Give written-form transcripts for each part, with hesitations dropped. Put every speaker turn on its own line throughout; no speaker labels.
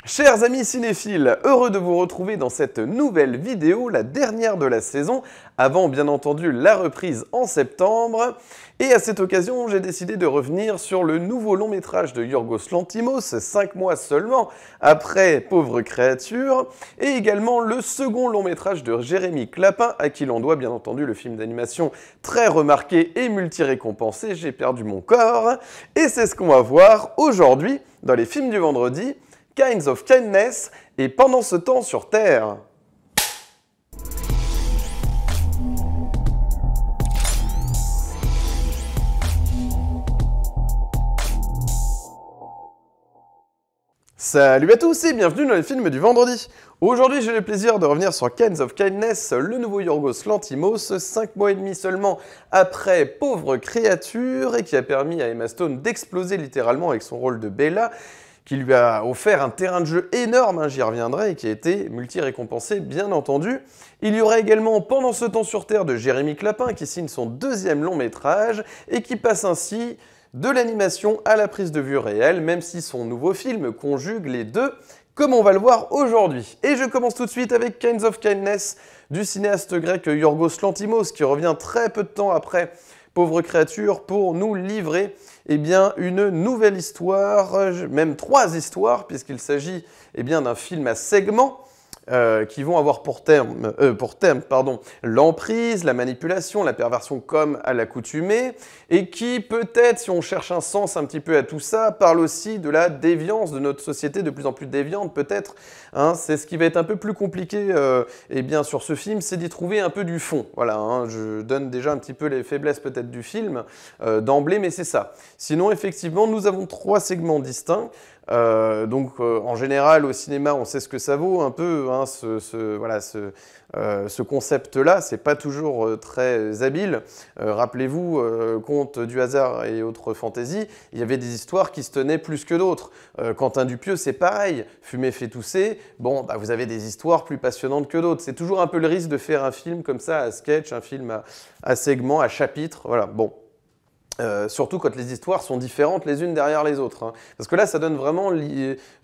Chers amis cinéphiles, heureux de vous retrouver dans cette nouvelle vidéo, la dernière de la saison, avant bien entendu la reprise en septembre. Et à cette occasion, j'ai décidé de revenir sur le nouveau long métrage de Yorgos Lanthimos, 5 mois seulement après Pauvre créature, et également le second long métrage de Jérémy Clapin, à qui l'on doit bien entendu le film d'animation très remarqué et multi-récompensé, J'ai perdu mon corps. Et c'est ce qu'on va voir aujourd'hui dans les films du vendredi, Kinds of Kindness et Pendant ce temps sur Terre. Salut à tous et bienvenue dans les films du vendredi. Aujourd'hui, j'ai le plaisir de revenir sur Kinds of Kindness, le nouveau Yorgos Lanthimos, 5 mois et demi seulement après Pauvre créature, et qui a permis à Emma Stone d'exploser littéralement avec son rôle de Bella, qui lui a offert un terrain de jeu énorme, j'y reviendrai, et qui a été multi-récompensé, bien entendu. Il y aura également Pendant ce temps sur Terre de Jérémy Clapin, qui signe son deuxième long métrage, et qui passe ainsi de l'animation à la prise de vue réelle, même si son nouveau film conjugue les deux, comme on va le voir aujourd'hui. Et je commence tout de suite avec Kinds of Kindness, du cinéaste grec Yorgos Lanthimos, qui revient très peu de temps après Pauvre créature pour nous livrer une nouvelle histoire, même 3 histoires, puisqu'il s'agit d'un film à segments qui vont avoir pour thème l'emprise, la manipulation, la perversion comme à l'accoutumée, et qui peut-être, si on cherche un sens un petit peu à tout ça, parle aussi de la déviance de notre société, de plus en plus déviante peut-être. C'est ce qui va être un peu plus compliqué sur ce film, c'est d'y trouver un peu du fond. Voilà, je donne déjà un petit peu les faiblesses peut-être du film d'emblée, mais c'est ça. Sinon, effectivement, nous avons 3 segments distincts. En général, au cinéma, on sait ce que ça vaut un peu, ce concept-là, c'est pas toujours très habile. Rappelez-vous, Contes du hasard et autres fantaisies, il y avait des histoires qui se tenaient plus que d'autres. Quentin Dupieux, c'est pareil. Fumer fait tousser, vous avez des histoires plus passionnantes que d'autres. C'est toujours un peu le risque de faire un film comme ça, à sketch, un film à segments, à chapitres, voilà, bon. Surtout quand les histoires sont différentes les unes derrière les autres. Parce que là, ça donne vraiment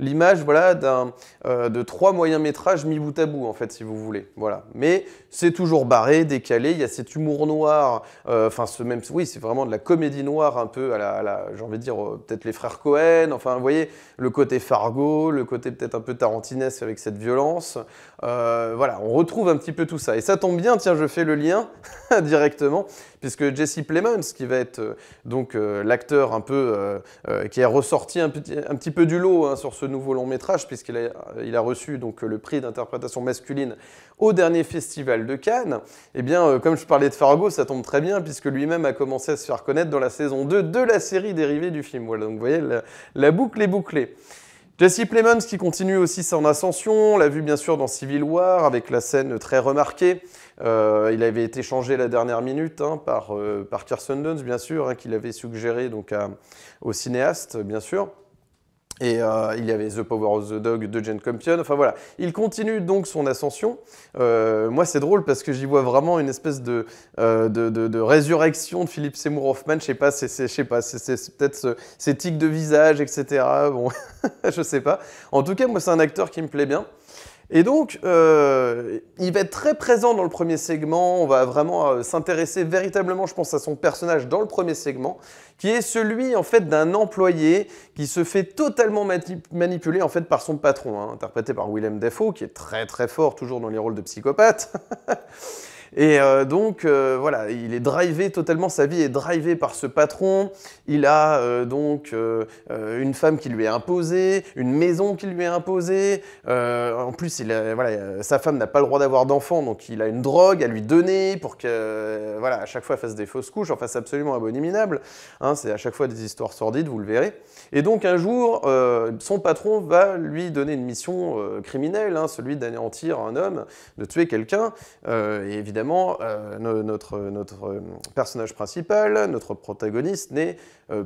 l'image de 3 moyens métrages mis bout à bout, en fait, si vous voulez. Voilà. Mais c'est toujours barré, décalé, il y a cet humour noir, c'est vraiment de la comédie noire un peu j'ai envie de dire, peut-être les frères Cohen, enfin, vous voyez, le côté Fargo, le côté peut-être un peu tarantinesque avec cette violence. On retrouve un petit peu tout ça. Et ça tombe bien, tiens, je fais le lien directement, puisque Jesse Plemons, qui va être l'acteur un peu qui est ressorti un petit peu du lot sur ce nouveau long métrage, puisqu'il a reçu le prix d'interprétation masculine au dernier festival de Cannes. Comme je parlais de Fargo, ça tombe très bien, puisque lui-même a commencé à se faire connaître dans la saison 2 de la série dérivée du film. Voilà, donc vous voyez, la boucle est bouclée. Jesse Plemons qui continue aussi son ascension, on l'a vu bien sûr dans Civil War avec la scène très remarquée. Il avait été changé à la dernière minute par Kirsten Dunst bien sûr, qu'il avait suggéré au cinéaste bien sûr. Et il y avait The Power of the Dog de Jane Campion, enfin voilà. Il continue donc son ascension. Moi c'est drôle parce que j'y vois vraiment une espèce de résurrection de Philip Seymour Hoffman, je sais pas, c'est peut-être ses tics de visage, etc. Bon, je sais pas. En tout cas, moi c'est un acteur qui me plaît bien. Et donc, il va être très présent dans le premier segment, on va vraiment s'intéresser véritablement, je pense, à son personnage dans le premier segment, qui est celui, en fait, d'un employé qui se fait totalement manipuler, en fait, par son patron, interprété par Willem Dafoe, qui est très très fort, toujours dans les rôles de psychopathe. Et il est drivé totalement, sa vie est drivée par ce patron. Il a une femme qui lui est imposée, une maison qui lui est imposée. En plus, sa femme n'a pas le droit d'avoir d'enfants, donc il a une drogue à lui donner pour que, à chaque fois, elle fasse des fausses couches. Enfin, c'est absolument abominable. C'est à chaque fois des histoires sordides, vous le verrez. Et donc, un jour, son patron va lui donner une mission criminelle, celui d'anéantir un homme, de tuer quelqu'un. Et évidemment, évidemment, notre personnage principal, notre protagoniste, n'est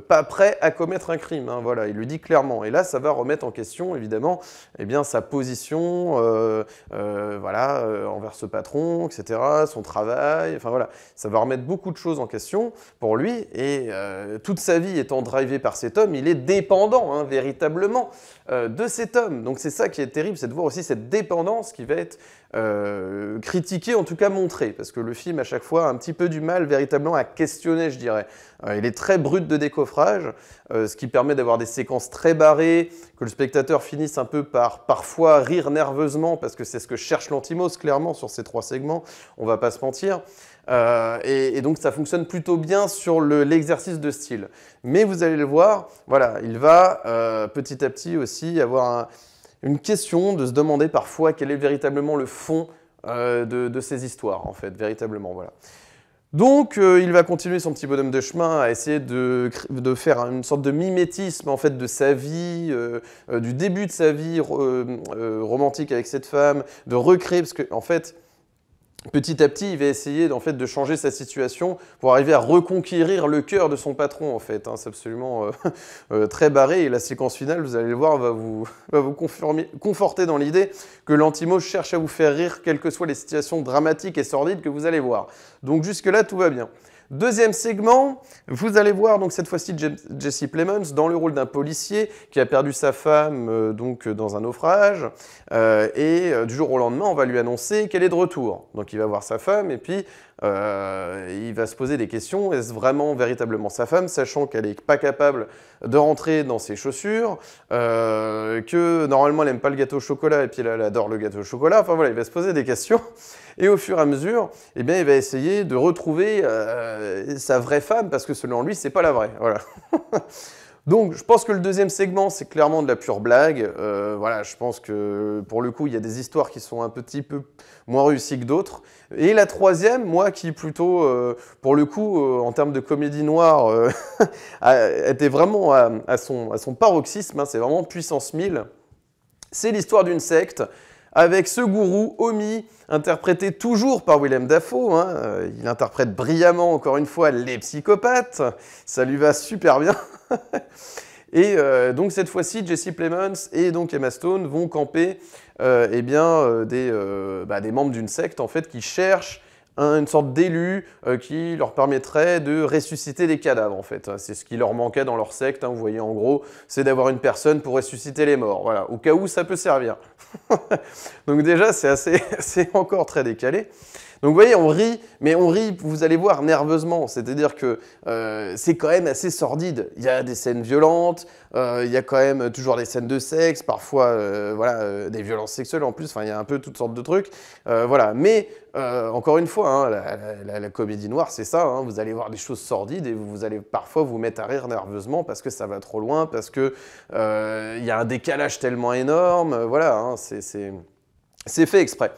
pas prêt à commettre un crime. Hein, voilà, il le dit clairement. Et là, ça va remettre en question, évidemment, eh bien, sa position voilà, envers ce patron, etc., son travail. Enfin voilà, ça va remettre beaucoup de choses en question pour lui. Et toute sa vie étant drivée par cet homme, il est dépendant, hein, véritablement, de cet homme. Donc c'est ça qui est terrible, c'est de voir aussi cette dépendance qui va être critiquée, en tout cas montrée. Parce que le film, à chaque fois, a un petit peu du mal véritablement à questionner, je dirais. Il est très brut de décoffrage, ce qui permet d'avoir des séquences très barrées, que le spectateur finisse un peu par parfois rire nerveusement, parce que c'est ce que cherche Lanthimos, clairement, sur ces 3 segments, on va pas se mentir. Et donc ça fonctionne plutôt bien sur l'exercice de style. Mais vous allez le voir, voilà, il va petit à petit aussi avoir une question de se demander parfois quel est véritablement le fond de ces histoires, en fait, véritablement, voilà. Donc, il va continuer son petit bonhomme de chemin à essayer de faire une sorte de mimétisme en fait, de sa vie, du début de sa vie romantique avec cette femme, de recréer, parce qu'en fait, petit à petit, il va essayer en fait, de changer sa situation pour arriver à reconquérir le cœur de son patron, en fait. Hein, c'est absolument très barré, et la séquence finale, vous allez le voir, va vous conforter dans l'idée que Lanthimos cherche à vous faire rire, quelles que soient les situations dramatiques et sordides que vous allez voir. Donc jusque-là, tout va bien. Deuxième segment, vous allez voir donc cette fois-ci Jesse Plemons dans le rôle d'un policier qui a perdu sa femme donc dans un naufrage et du jour au lendemain on va lui annoncer qu'elle est de retour. Donc il va voir sa femme et puis il va se poser des questions, est-ce vraiment véritablement sa femme, sachant qu'elle n'est pas capable de rentrer dans ses chaussures, que normalement elle n'aime pas le gâteau au chocolat et puis là, elle adore le gâteau au chocolat, enfin voilà, il va se poser des questions. Et au fur et à mesure, eh bien, il va essayer de retrouver sa vraie femme, parce que selon lui, c'est pas la vraie. Voilà. Donc, je pense que le deuxième segment, c'est clairement de la pure blague. Voilà, je pense que, pour le coup, il y a des histoires qui sont un petit peu moins réussies que d'autres. Et la troisième, moi, qui plutôt, pour le coup, en termes de comédie noire, était vraiment à son paroxysme, hein, c'est vraiment puissance 1000. C'est l'histoire d'une secte, avec ce gourou, Omi, interprété toujours par Willem Dafoe. Hein. Il interprète brillamment, encore une fois, les psychopathes. Ça lui va super bien. Et donc cette fois-ci, Jesse Plemons et donc Emma Stone vont camper eh bien, des membres d'une secte en fait, qui cherchent une sorte d'élu qui leur permettrait de ressusciter des cadavres, en fait. C'est ce qui leur manquait dans leur secte, hein, vous voyez, en gros, c'est d'avoir une personne pour ressusciter les morts, voilà, au cas où ça peut servir. Donc déjà, c'est encore très décalé. Donc vous voyez, on rit, mais on rit, vous allez voir, nerveusement, c'est-à-dire que c'est quand même assez sordide. Il y a des scènes violentes, il y a quand même toujours des scènes de sexe, parfois voilà, des violences sexuelles en plus, enfin il y a un peu toutes sortes de trucs, voilà. Mais encore une fois, hein, la comédie noire, c'est ça, hein, vous allez voir des choses sordides et vous allez parfois vous mettre à rire nerveusement parce que ça va trop loin, parce que il y a un décalage tellement énorme, voilà, hein, c'est fait exprès.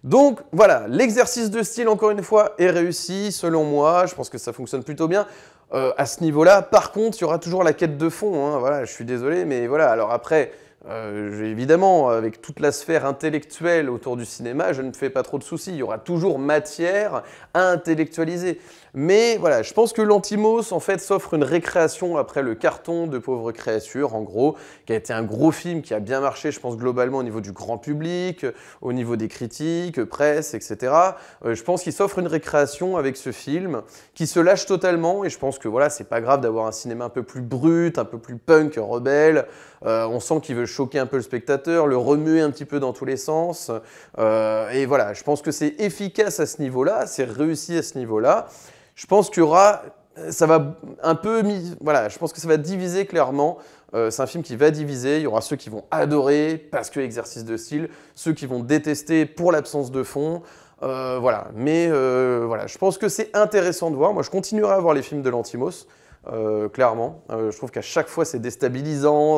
Donc voilà, l'exercice de style, encore une fois, est réussi, selon moi. Je pense que ça fonctionne plutôt bien à ce niveau-là. Par contre, il y aura toujours la quête de fond. Hein. Voilà, je suis désolé, mais voilà. Alors après, évidemment, avec toute la sphère intellectuelle autour du cinéma, je ne me fais pas trop de soucis. Il y aura toujours matière à intellectualiser. Mais voilà, je pense que Lanthimos, en fait, s'offre une récréation après le carton de Pauvres créatures, en gros, qui a été un gros film qui a bien marché, je pense, globalement au niveau du grand public, au niveau des critiques, presse, etc. Je pense qu'il s'offre une récréation avec ce film, qui se lâche totalement, et je pense que voilà, c'est pas grave d'avoir un cinéma un peu plus brut, un peu plus punk, rebelle. On sent qu'il veut choquer un peu le spectateur, le remuer un petit peu dans tous les sens. Et voilà, je pense que c'est efficace à ce niveau-là, c'est réussi à ce niveau-là. Je pense qu'il y aura, ça va un peu, voilà, je pense que ça va diviser clairement. C'est un film qui va diviser. Il y aura ceux qui vont adorer parce que exercice de style, ceux qui vont détester pour l'absence de fond. Voilà, mais voilà, je pense que c'est intéressant de voir. Moi, je continuerai à voir les films de Lanthimos. Clairement, je trouve qu'à chaque fois c'est déstabilisant,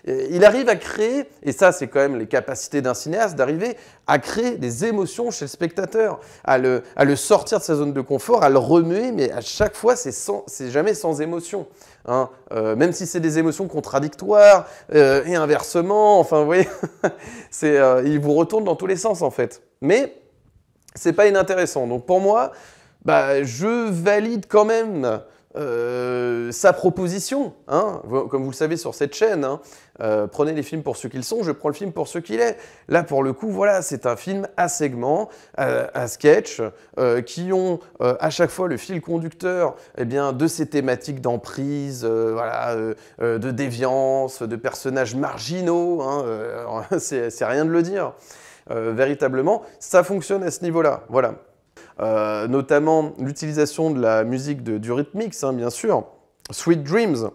il arrive à créer, et ça c'est quand même les capacités d'un cinéaste, d'arriver à créer des émotions chez le spectateur, à le sortir de sa zone de confort, à le remuer, mais à chaque fois c'est jamais sans émotion, hein. Même si c'est des émotions contradictoires, et inversement, enfin vous voyez, il vous retourne dans tous les sens en fait. Mais c'est pas inintéressant. Donc pour moi, bah, je valide quand même sa proposition, hein. Comme vous le savez sur cette chaîne, hein, prenez les films pour ce qu'ils sont, je prends le film pour ce qu'il est. Là, pour le coup, voilà, c'est un film à segments, à sketch, qui ont à chaque fois le fil conducteur eh bien, de ces thématiques d'emprise, voilà, de déviance, de personnages marginaux, hein, c'est rien de le dire. Véritablement, ça fonctionne à ce niveau-là, voilà. Notamment l'utilisation de la musique du Rhythmix, hein, bien sûr, Sweet Dreams,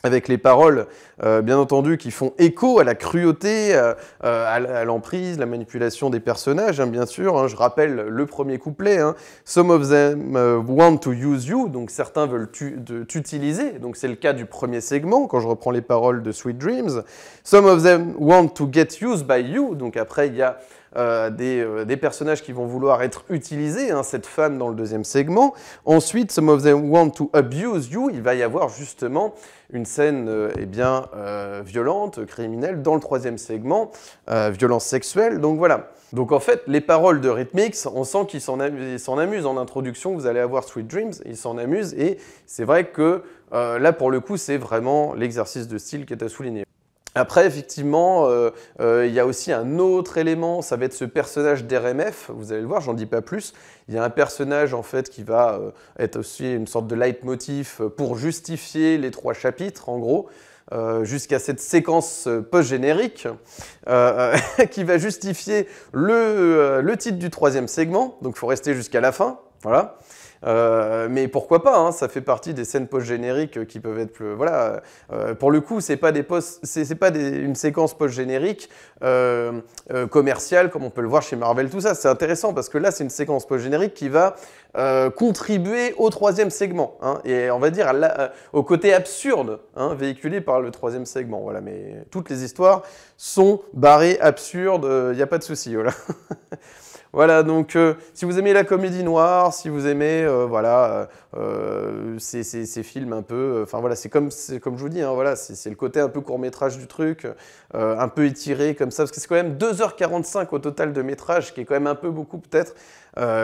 avec les paroles, bien entendu, qui font écho à la cruauté, à l'emprise, la manipulation des personnages, hein, bien sûr. Hein, je rappelle le premier couplet, hein, Some of them want to use you, donc certains veulent t'utiliser, donc c'est le cas du premier segment, quand je reprends les paroles de Sweet Dreams. Some of them want to get used by you, donc après il y a des personnages qui vont vouloir être utilisés, hein, cette femme dans le deuxième segment. Ensuite, some of them want to abuse you. Il va y avoir justement une scène eh bien, violente, criminelle, dans le troisième segment, violence sexuelle. Donc voilà. Donc en fait, les paroles de Rhythmix, on sent qu'ils s'en amusent. En introduction, vous allez avoir Sweet Dreams, ils s'en amusent. Et c'est vrai que là, pour le coup, c'est vraiment l'exercice de style qui est à souligner. Après, effectivement, il y a aussi un autre élément, ça va être ce personnage d'RMF, vous allez le voir, j'en dis pas plus. Il y a un personnage, en fait, qui va être aussi une sorte de leitmotiv pour justifier les 3 chapitres, en gros, jusqu'à cette séquence post-générique, qui va justifier le titre du 3e segment, donc il faut rester jusqu'à la fin, voilà. Mais pourquoi pas, hein, ça fait partie des scènes post-génériques qui peuvent être plus... Voilà, pour le coup, c'est pas une séquence post-générique commerciale comme on peut le voir chez Marvel, tout ça. C'est intéressant parce que là, c'est une séquence post-générique qui va contribuer au 3e segment, hein, et on va dire au côté absurde, hein, véhiculé par le 3e segment. Voilà, mais toutes les histoires sont barrées absurdes, il n'y a pas de souci, voilà. Voilà, donc si vous aimez la comédie noire, si vous aimez voilà, ces films un peu... Enfin voilà, c'est comme je vous dis, hein, voilà, c'est le côté un peu court-métrage du truc, un peu étiré comme ça, parce que c'est quand même 2h45 au total de métrage, qui est quand même un peu beaucoup peut-être,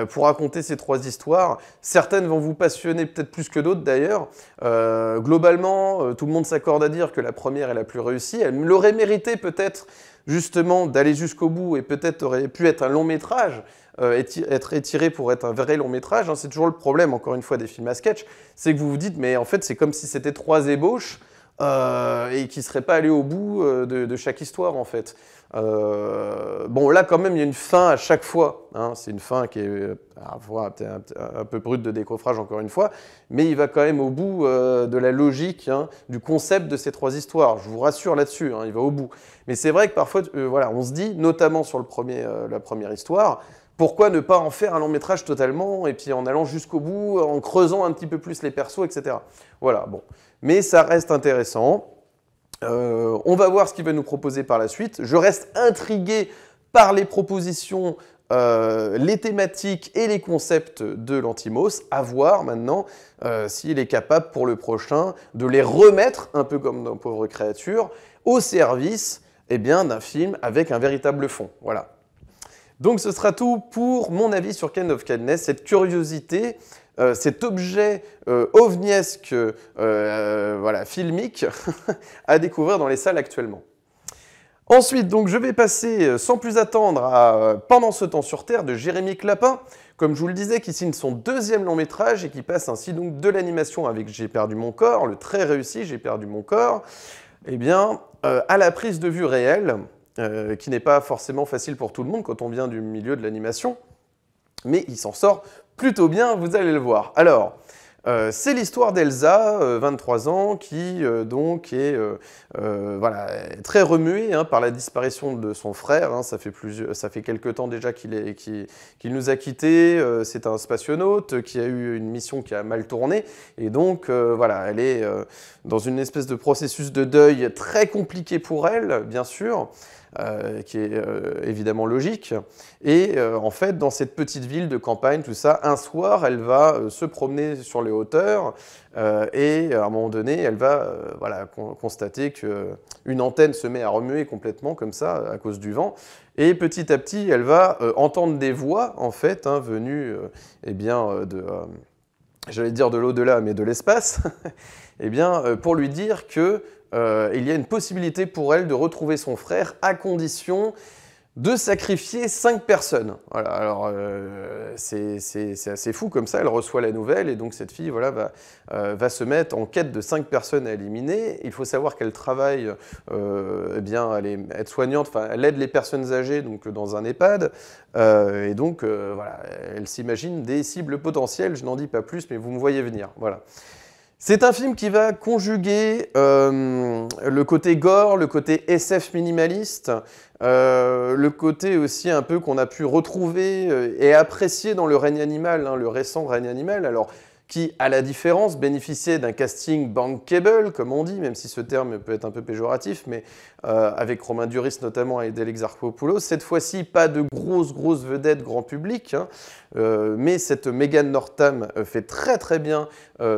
pour raconter ces 3 histoires. Certaines vont vous passionner peut-être plus que d'autres d'ailleurs. Globalement, tout le monde s'accorde à dire que la première est la plus réussie. Elle l'aurait mérité peut-être justement d'aller jusqu'au bout et peut-être aurait pu être un long métrage, être étiré pour être un vrai long métrage. Hein. C'est toujours le problème, encore une fois, des films à sketch, c'est que vous vous dites, mais en fait, c'est comme si c'était 3 ébauches et qui ne seraient pas allés au bout de chaque histoire, en fait. Bon, là, quand même, il y a une fin à chaque fois. Hein. C'est une fin qui est un peu brute de décoffrage, encore une fois, mais il va quand même au bout de la logique, hein, du concept de ces 3 histoires. Je vous rassure là-dessus, hein, il va au bout. Mais c'est vrai que parfois, voilà, on se dit, notamment sur la première histoire, pourquoi ne pas en faire un long métrage totalement, et puis en allant jusqu'au bout, en creusant un petit peu plus les persos, etc. Voilà, bon. Mais ça reste intéressant. On va voir ce qu'il va nous proposer par la suite. Je reste intrigué par les propositions, les thématiques et les concepts de l'Antimos. À voir maintenant s'il est capable pour le prochain de les remettre, un peu comme dans Pauvre créature, au service eh bien, d'un film avec un véritable fond. Voilà. Donc ce sera tout pour mon avis sur Kind of Kindness, cette curiosité, cet objet ovniesque, voilà, filmique, à découvrir dans les salles actuellement. Ensuite, donc, je vais passer sans plus attendre à Pendant ce temps sur Terre de Jérémy Clapin, comme je vous le disais, qui signe son 2e long métrage et qui passe ainsi donc de l'animation avec J'ai perdu mon corps, le très réussi J'ai perdu mon corps, eh bien, à la prise de vue réelle, qui n'est pas forcément facile pour tout le monde quand on vient du milieu de l'animation, mais il s'en sort plutôt bien, vous allez le voir. Alors, c'est l'histoire d'Elsa, 23 ans, qui donc est voilà, très remuée hein, par la disparition de son frère. Hein, ça fait quelques temps déjà qu'il nous a quittés. C'est un spationaute qui a eu une mission qui a mal tourné. Et donc, voilà, elle est dans une espèce de processus de deuil très compliqué pour elle, bien sûr. qui est évidemment logique. Et en fait, dans cette petite ville de campagne, tout ça, un soir, elle va se promener sur les hauteurs et à un moment donné, elle va voilà, constater qu'une antenne se met à remuer complètement comme ça à cause du vent. Et petit à petit, elle va entendre des voix, en fait, hein, venues eh bien, j'allais dire de l'au-delà, mais de l'espace, eh bien, pour lui dire qu'il y a une possibilité pour elle de retrouver son frère à condition de sacrifier 5 personnes. Voilà, alors c'est assez fou comme ça, elle reçoit la nouvelle et donc cette fille voilà, va se mettre en quête de 5 personnes à éliminer. Il faut savoir qu'elle travaille, eh bien, elle est aide-soignante, enfin elle aide les personnes âgées donc, dans un EHPAD et donc voilà, elle s'imagine des cibles potentielles, je n'en dis pas plus mais vous me voyez venir. Voilà. C'est un film qui va conjuguer le côté gore, le côté SF minimaliste, le côté aussi un peu qu'on a pu retrouver et apprécier dans Le règne animal, hein, le récent Règne animal, alors qui, à la différence, bénéficiait d'un casting bankable, comme on dit, même si ce terme peut être un peu péjoratif, mais avec Romain Duris notamment et Delix Arpopoulos. Cette fois-ci, pas de grosses vedettes grand public, hein, mais cette Megan Northam fait très bien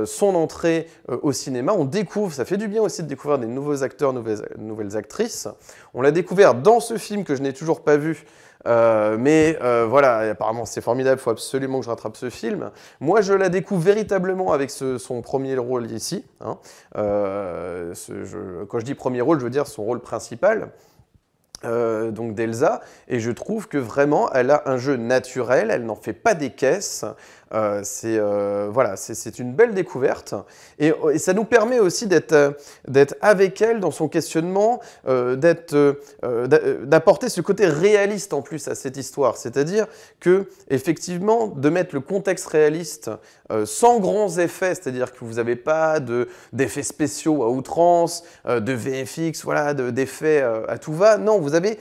son entrée au cinéma. On découvre, ça fait du bien aussi de découvrir des nouveaux acteurs, nouvelles actrices. On l'a découvert dans ce film que je n'ai toujours pas vu, mais voilà, apparemment c'est formidable, il faut absolument que je rattrape ce film. Moi je la découvre véritablement avec son premier rôle ici. Hein. Quand je dis premier rôle, je veux dire son rôle principal. Donc d'Elsa, et je trouve que vraiment elle a un jeu naturel, elle n'en fait pas des caisses, voilà, c'est une belle découverte, et ça nous permet aussi d'être avec elle dans son questionnement, d'apporter ce côté réaliste en plus à cette histoire, c'est-à-dire que effectivement de mettre le contexte réaliste sans grands effets, c'est-à-dire que vous n'avez pas d'effets spéciaux à outrance, de VFX, voilà, d'effets à tout va, non, vous avez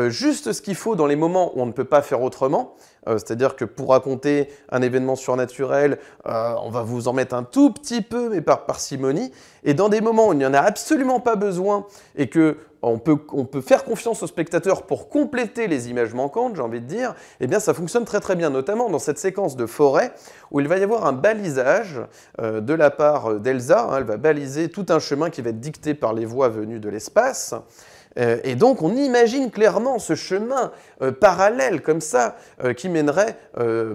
juste ce qu'il faut dans les moments où on ne peut pas faire autrement, c'est-à-dire que pour raconter un événement surnaturel, on va vous en mettre un tout petit peu, mais par parcimonie, et dans des moments où il n'y en a absolument pas besoin, et que on peut faire confiance au spectateur pour compléter les images manquantes, j'ai envie de dire, eh bien ça fonctionne très bien, notamment dans cette séquence de forêt où il va y avoir un balisage de la part d'Elsa, hein, elle va baliser tout un chemin qui va être dicté par les voix venues de l'espace. Et donc on imagine clairement ce chemin parallèle comme ça qui mènerait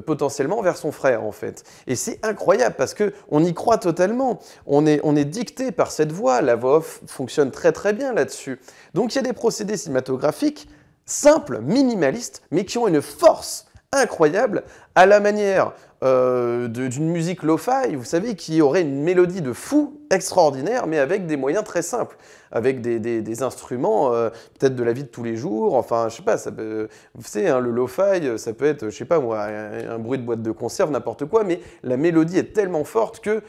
potentiellement vers son frère en fait. Et c'est incroyable parce qu'on y croit totalement, on est dicté par cette voix, la voix off fonctionne très bien là-dessus. Donc il y a des procédés cinématographiques simples, minimalistes, mais qui ont une force incroyable à la manière d'une musique lo-fi, vous savez, qui aurait une mélodie de fou extraordinaire, mais avec des moyens très simples, avec des instruments peut-être de la vie de tous les jours, enfin, je sais pas, ça peut, vous savez, hein, le lo-fi, ça peut être, je sais pas moi, un bruit de boîte de conserve, n'importe quoi, mais la mélodie est tellement forte que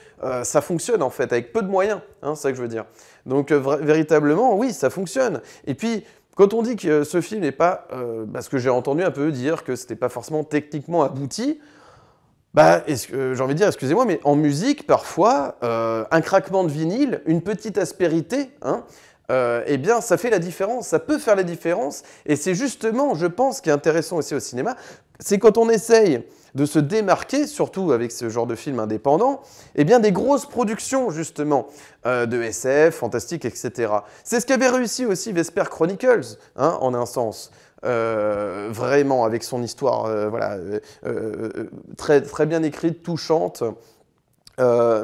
ça fonctionne en fait, avec peu de moyens, hein, c'est ça que je veux dire. Donc véritablement, oui, ça fonctionne. Et puis, quand on dit que ce film n'est pas, parce que j'ai entendu un peu dire que c'était pas forcément techniquement abouti, bah, j'ai envie de dire, excusez-moi, mais en musique, parfois, un craquement de vinyle, une petite aspérité, hein, eh bien, ça fait la différence, ça peut faire la différence, et c'est justement, je pense, ce qui est intéressant aussi au cinéma, c'est quand on essaye de se démarquer, surtout avec ce genre de film indépendant, eh bien des grosses productions justement de SF, fantastique, etc. C'est ce qu'avait réussi aussi Vesper Chronicles, hein, en un sens. Vraiment, avec son histoire voilà, très bien écrite, touchante,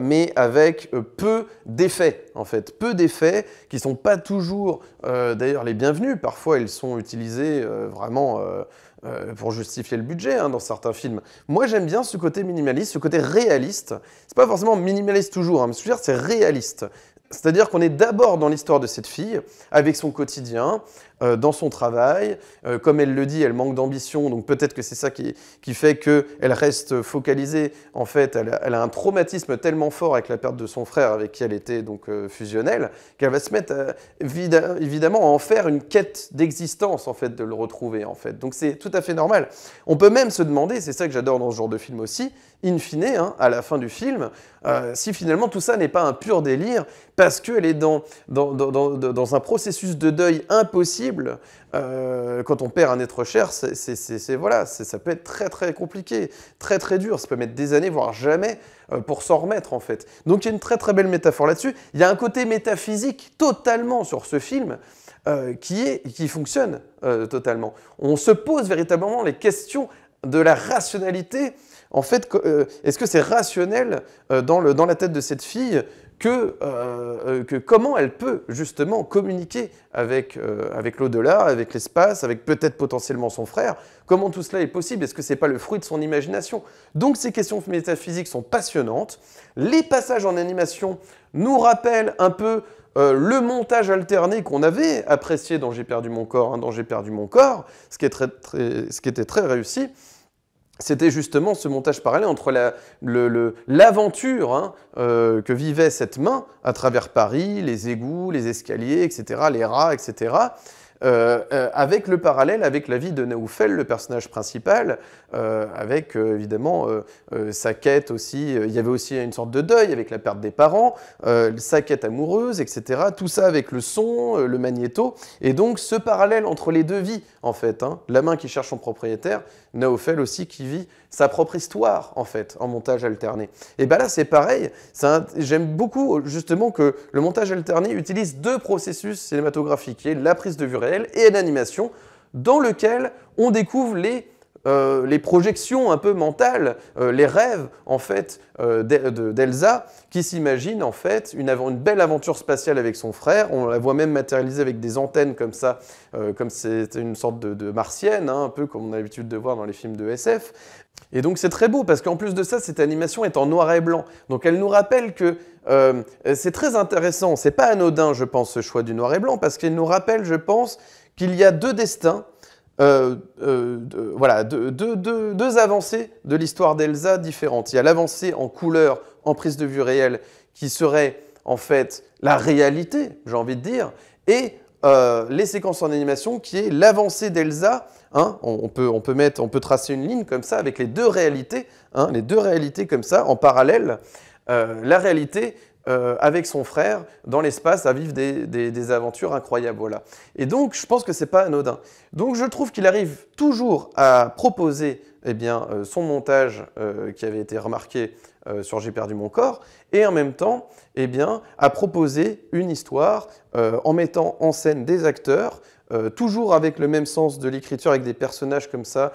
mais avec peu d'effets, en fait. Peu d'effets qui ne sont pas toujours, d'ailleurs, les bienvenus. Parfois, ils sont utilisés vraiment pour justifier le budget hein, dans certains films. Moi, j'aime bien ce côté minimaliste, ce côté réaliste. C'est pas forcément minimaliste toujours, hein, mais ce que je veux dire, c'est réaliste. C'est-à-dire qu'on est d'abord dans l'histoire de cette fille, avec son quotidien, dans son travail. Comme elle le dit, elle manque d'ambition, donc peut-être que c'est ça qui fait qu'elle reste focalisée. En fait, elle a un traumatisme tellement fort avec la perte de son frère, avec qui elle était donc fusionnelle, qu'elle va se mettre évidemment à en faire une quête d'existence, en fait, de le retrouver, en fait. Donc c'est tout à fait normal. On peut même se demander, c'est ça que j'adore dans ce genre de film aussi, in fine, hein, à la fin du film, si finalement tout ça n'est pas un pur délire, parce qu'elle est dans un processus de deuil impossible, possible. Quand on perd un être cher, voilà, ça peut être très très compliqué, très très dur. Ça peut mettre des années, voire jamais, pour s'en remettre en fait. Donc il y a une très très belle métaphore là-dessus. Il y a un côté métaphysique totalement sur ce film qui fonctionne totalement. On se pose véritablement les questions de la rationalité. En fait, est-ce que c'est rationnel dans la tête de cette fille que comment elle peut justement communiquer avec l'au-delà, avec l'espace, avec peut-être potentiellement son frère? Comment tout cela est possible? Est-ce que ce n'est pas le fruit de son imagination? Donc ces questions métaphysiques sont passionnantes. Les passages en animation nous rappellent un peu le montage alterné qu'on avait apprécié dans J'ai perdu mon corps, dans J'ai perdu mon corps, ce qui était très réussi. C'était justement ce montage parallèle entre l'aventure que vivait cette main à travers Paris, les égouts, les escaliers, etc., les rats, etc., avec le parallèle avec la vie de Naoufel, le personnage principal, avec évidemment sa quête aussi. Il y avait aussi une sorte de deuil avec la perte des parents, sa quête amoureuse, etc. Tout ça avec le son, le magnéto. Et donc ce parallèle entre les deux vies, en fait, la main qui cherche son propriétaire, Naoufel aussi qui vit sa propre histoire, en fait, en montage alterné. Et bien là, c'est pareil. J'aime beaucoup, justement, que le montage alterné utilise deux processus cinématographiques, qui est la prise de vue réelle et l'animation, dans lequel on découvre les projections un peu mentales, les rêves, en fait, d'Elsa, qui s'imagine, en fait, une belle aventure spatiale avec son frère. On la voit même matérialisée avec des antennes comme ça, comme c'est une sorte de martienne, un peu comme on a l'habitude de voir dans les films de SF. Et donc c'est très beau, parce qu'en plus de ça, cette animation est en noir et blanc. Donc elle nous rappelle que c'est très intéressant, c'est pas anodin, je pense, ce choix du noir et blanc, parce qu'il nous rappelle, je pense, qu'il y a deux destins, voilà, deux avancées de l'histoire d'Elsa différentes. Il y a l'avancée en couleur, en prise de vue réelle, qui serait en fait la réalité, j'ai envie de dire, et les séquences en animation, qui est l'avancée d'Elsa. On peut tracer une ligne comme ça avec les deux réalités comme ça, en parallèle. La réalité avec son frère dans l'espace à vivre des aventures incroyables. Voilà. Et donc, je pense que c'est pas anodin. Donc, je trouve qu'il arrive toujours à proposer son montage qui avait été remarqué sur J'ai perdu mon corps, et en même temps, à proposer une histoire en mettant en scène des acteurs, toujours avec le même sens de l'écriture, avec des personnages comme ça,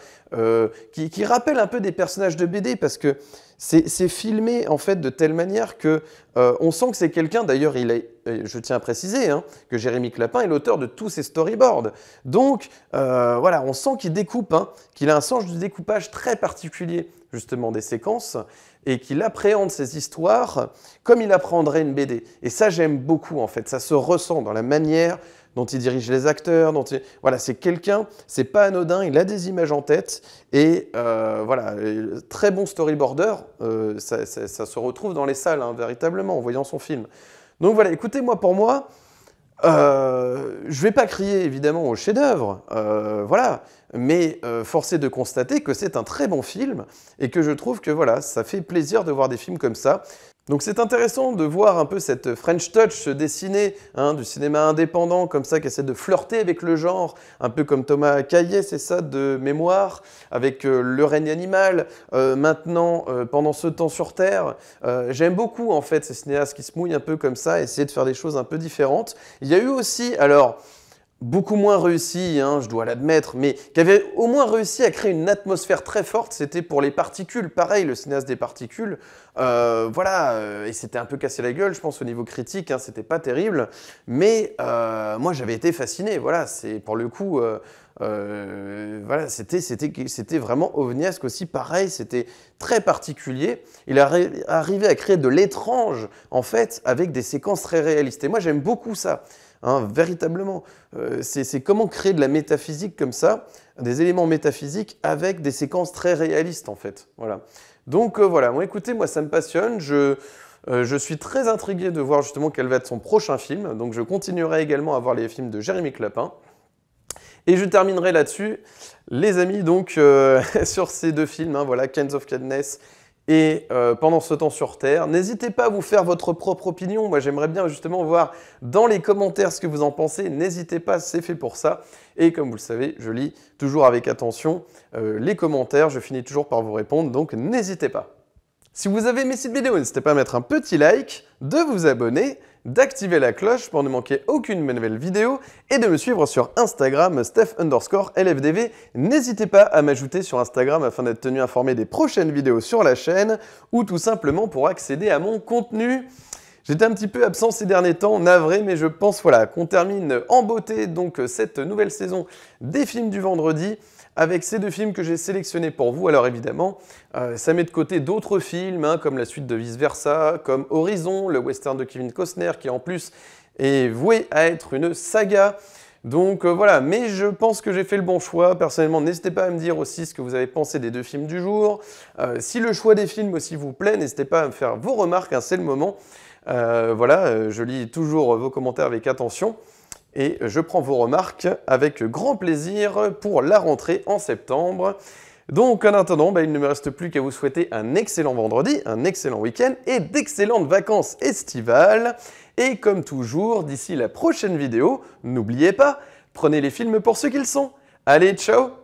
qui rappellent un peu des personnages de BD, parce que c'est filmé en fait de telle manière que on sent que c'est quelqu'un, d'ailleurs je tiens à préciser que Jérémy Clapin est l'auteur de tous ces storyboards. Donc voilà, on sent qu'il découpe, qu'il a un sens du découpage très particulier justement des séquences, et qu'il appréhende ces histoires comme il apprendrait une BD. Et ça, j'aime beaucoup en fait, ça se ressent dans la manière dont il dirige les acteurs, voilà, c'est quelqu'un, c'est pas anodin, il a des images en tête, et voilà, très bon storyboarder, ça se retrouve dans les salles, véritablement, en voyant son film. Donc voilà, écoutez, pour moi, je vais pas crier évidemment au chef-d'œuvre, voilà, mais force est de constater que c'est un très bon film, et que je trouve que voilà, ça fait plaisir de voir des films comme ça. Donc c'est intéressant de voir un peu cette French touch se dessiner, du cinéma indépendant comme ça, qui essaie de flirter avec le genre, un peu comme Thomas Caillet, c'est ça, de mémoire, avec Le règne animal, maintenant Pendant ce temps sur Terre. J'aime beaucoup en fait ces cinéastes qui se mouillent un peu comme ça, essayer de faire des choses un peu différentes. Il y a eu aussi, alors, beaucoup moins réussi, je dois l'admettre, mais qui avait au moins réussi à créer une atmosphère très forte, c'était pour Les Particules. Pareil, le cinéaste des Particules, voilà, et c'était un peu cassé la gueule, je pense, au niveau critique, c'était pas terrible, mais moi j'avais été fasciné, voilà, c'est pour le coup, voilà, c'était vraiment ovniesque aussi, pareil, c'était très particulier. Il a arrivé à créer de l'étrange, en fait, avec des séquences très réalistes, et moi j'aime beaucoup ça. Véritablement, c'est comment créer de la métaphysique comme ça, des éléments métaphysiques avec des séquences très réalistes en fait. Voilà. Donc voilà, écoutez, moi ça me passionne, je suis très intrigué de voir justement quel va être son prochain film, donc je continuerai également à voir les films de Jérémy Clapin. Et je terminerai là-dessus, les amis, donc sur ces deux films, voilà, Kinds of Kindness Et pendant ce temps sur Terre, n'hésitez pas à vous faire votre propre opinion. Moi, j'aimerais bien justement voir dans les commentaires ce que vous en pensez. N'hésitez pas, c'est fait pour ça. Et comme vous le savez, je lis toujours avec attention les commentaires. Je finis toujours par vous répondre, donc n'hésitez pas. Si vous avez aimé cette vidéo, n'hésitez pas à mettre un petit like, de vous abonner, d'activer la cloche pour ne manquer aucune nouvelle vidéo et de me suivre sur Instagram, Steph_LFDV. N'hésitez pas à m'ajouter sur Instagram afin d'être tenu informé des prochaines vidéos sur la chaîne ou tout simplement pour accéder à mon contenu. J'étais un petit peu absent ces derniers temps, navré, mais je pense voilà, qu'on termine en beauté donc cette nouvelle saison des films du vendredi avec ces deux films que j'ai sélectionnés pour vous. Alors évidemment, ça met de côté d'autres films, hein, comme la suite de Vice Versa, comme Horizon, le western de Kevin Costner, qui en plus est voué à être une saga. Donc voilà, mais je pense que j'ai fait le bon choix. Personnellement, n'hésitez pas à me dire aussi ce que vous avez pensé des deux films du jour. Si le choix des films aussi vous plaît, n'hésitez pas à me faire vos remarques, hein, c'est le moment. Voilà, je lis toujours vos commentaires avec attention. Et je prends vos remarques avec grand plaisir pour la rentrée en septembre. Donc en attendant, il ne me reste plus qu'à vous souhaiter un excellent vendredi, un excellent week-end et d'excellentes vacances estivales. Et comme toujours, d'ici la prochaine vidéo, n'oubliez pas, prenez les films pour ce qu'ils sont. Allez, ciao!